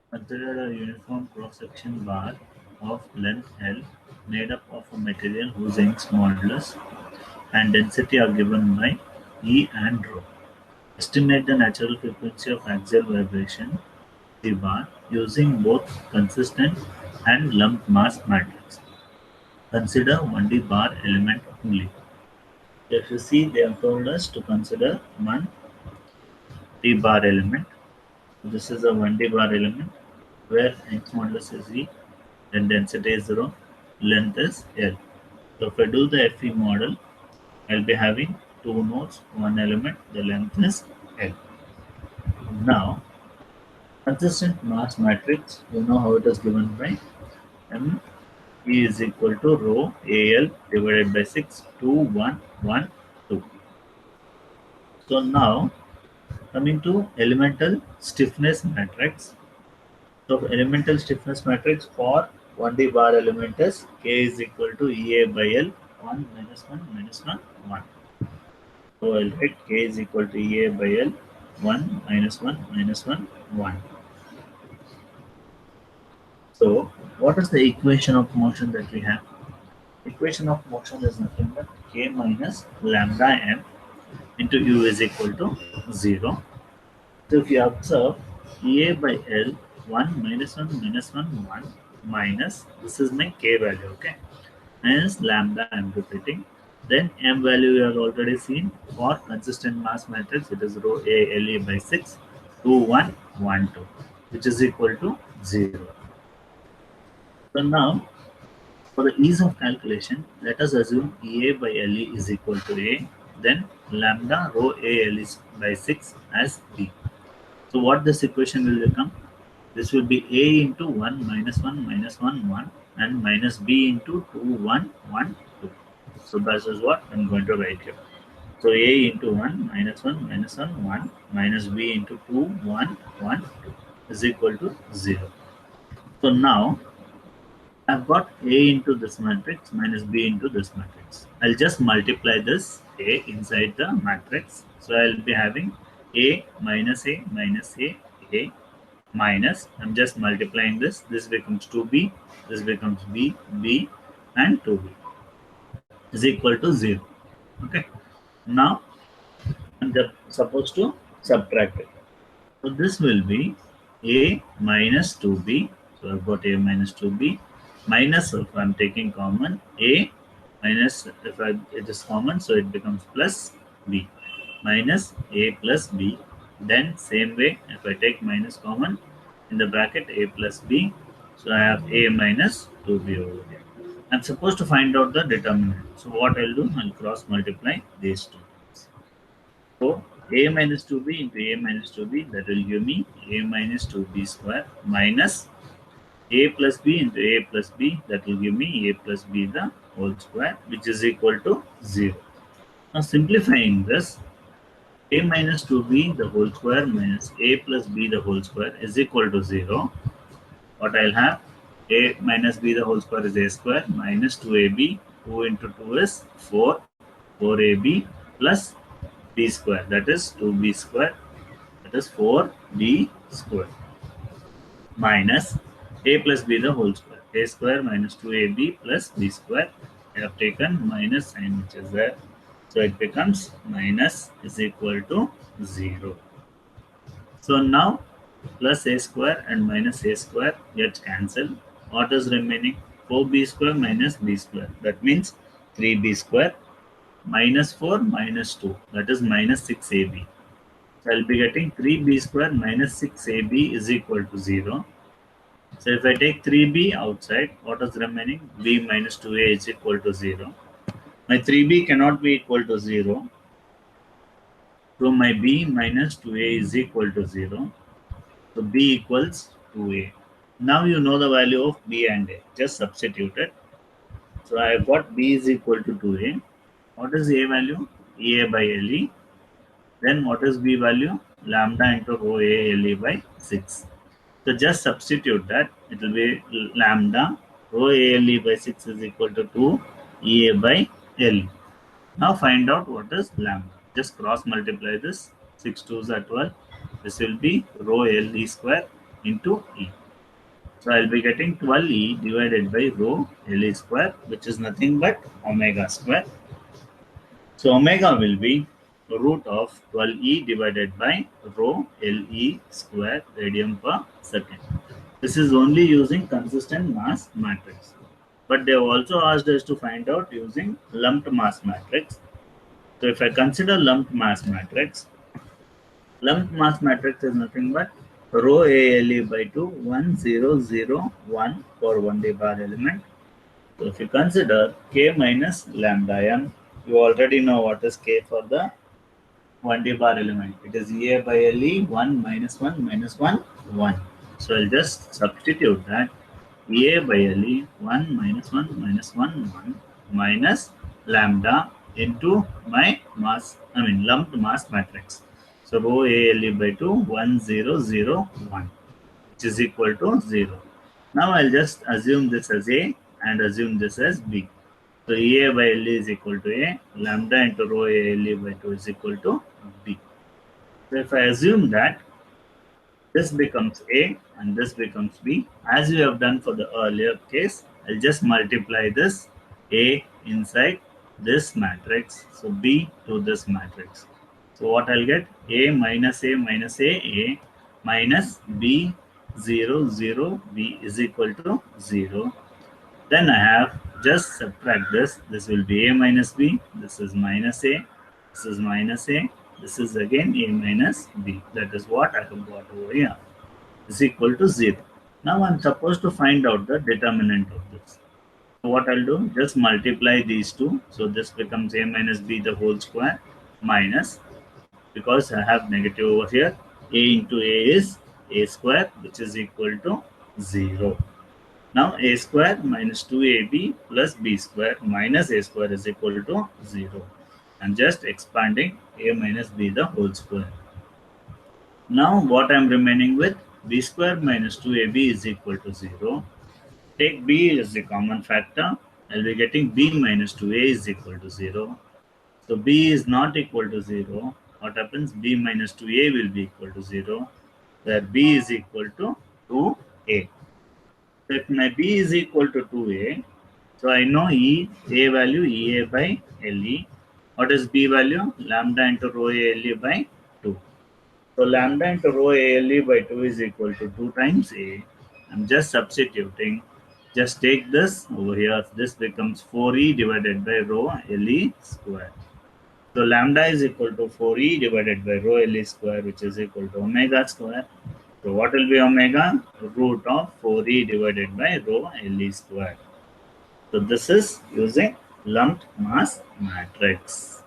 Consider a uniform cross-section bar of length L made up of a material whose Young's modulus and density are given by E and rho. Estimate the natural frequency of axial vibration the bar using both consistent and lumped mass matrix. Consider 1D bar element only. If you see, they have told us to consider 1D bar element. This is a 1D bar element where Young's modulus is E, then density is rho, length is L. So if I do the FE model, I'll be having two nodes, one element, the length is L. Now, consistent mass matrix, you know how it is given by M E is equal to rho AL divided by 6, 2, 1, 1, 2. So now, coming to elemental stiffness matrix. So elemental stiffness matrix for 1D bar element is K is equal to EA by L 1 minus 1 minus 1 1. So I'll write K is equal to EA by L 1 minus 1 minus 1 1. So what is the equation of motion that we have? Equation of motion is nothing but K minus lambda m into U is equal to 0. So if you observe EA by L 1 minus 1 minus 1 1 minus, this is my K value, okay, minus lambda I am repeating. Then m value we have already seen for consistent mass matrix, it is rho A L E by 6 2 1 1 2, which is equal to 0. So now, for the ease of calculation, let us assume EA by LE is equal to A, then lambda rho AL is by 6 as B. So what this equation will become? This will be A into 1 minus 1 minus 1 1 and minus B into 2 1 1 2. So that is what I am going to write here. So A into 1 minus 1 minus 1 1 minus B into 2 1 1 2 is equal to 0. So now I've got A into this matrix minus B into this matrix. I'll just multiply this A inside the matrix. So I'll be having A minus A minus A minus, I'm just multiplying this. This becomes 2B, this becomes B, B and 2B is equal to 0. Okay. Now I'm just supposed to subtract it. So this will be A minus 2B. So I've got A minus 2B minus, if I'm taking common, A minus, if it is common, so it becomes plus B minus A plus B. Then same way, if I take minus common in the bracket A plus B, so I have A minus 2B over here. I'm supposed to find out the determinant. So what I'll do, I'll cross multiply these two. So A minus 2B into A minus 2B, that will give me A minus 2B square minus A plus B into A plus B, that will give me A plus B the whole square, which is equal to 0. Now simplifying this, A minus 2B the whole square minus A plus B the whole square is equal to 0. What I'll have, A minus B the whole square is A square minus 2AB, 2 into 2 is 4, 4AB plus B square, that is 2B square, that is 4B square minus A plus B the whole square, A square minus 2AB plus B square. I have taken minus sign which is there, so it becomes minus is equal to 0. So now plus A square and minus A square get cancelled. What is remaining? 4B square minus B square, that means 3B square minus 4 minus 2, that is minus 6AB. So I'll be getting 3B square minus 6AB is equal to 0. So if I take 3B outside, what is remaining? B minus 2A is equal to 0. My 3B cannot be equal to 0. So my B minus 2A is equal to 0. So B equals 2A. Now you know the value of B and A. Just substitute it. So I have got B is equal to 2A. What is A value? EA by LE. Then what is B value? Lambda into rho A LE by 6. So just substitute that. It will be lambda rho ALE by 6 is equal to 2 EA by LE. Now find out what is lambda. Just cross multiply this. 6 2s are 12. This will be rho LE square into E. So I'll be getting 12E divided by rho Le square, which is nothing but omega square. So omega will be root of 12E divided by rho Le square radian per second. This is only using consistent mass matrix. But they have also asked us to find out using lumped mass matrix. So if I consider lumped mass matrix is nothing but rho ALE by 2, 1, 0, 0, 1 for 1D bar element. So if you consider K minus lambda m, you already know what is K for the 1D bar element. It is EA by LE 1 minus 1 minus 1, 1. So I'll just substitute that EA by LE 1 minus 1 minus 1, 1 minus lambda into my lumped mass matrix. So rho ALE by 2, 1, 0, 0, 1, which is equal to 0. Now I'll just assume this as A and assume this as B. So EA by LE is equal to A, lambda into rho ALE by 2 is equal to B. So if I assume that this becomes A and this becomes B, as we have done for the earlier case, I'll just multiply this A inside this matrix, so B to this matrix. So what I'll get? A minus A minus A minus B 0 0 B is equal to 0. Then I have just subtract this. This will be A minus B. This is minus A. This is minus A. This is again A minus B. That is what I have got over here. Is equal to 0. Now I'm supposed to find out the determinant of this. So what I'll do? Just multiply these two. So this becomes A minus B the whole square minus, because I have negative over here, A into A is A square, which is equal to 0. Now A square minus 2AB plus B square minus A square is equal to 0. I'm just expanding A minus B the whole square. Now what I'm remaining with? B square minus 2AB is equal to 0. Take B as the common factor. I'll be getting B minus 2A is equal to 0. So B is not equal to 0. What happens? B minus 2A will be equal to 0, where B is equal to 2A. So if my B is equal to 2A, so I know A value EA by LE. What is B value? Lambda into rho ALE by 2. So lambda into rho ALE by 2 is equal to 2 times A. I'm just substituting. Just take this over here. This becomes 4E divided by rho LE square. So lambda is equal to 4E divided by rho LE square, which is equal to omega square. So what will be omega? Root of 4E divided by rho LE square. So this is using lumped mass matrix.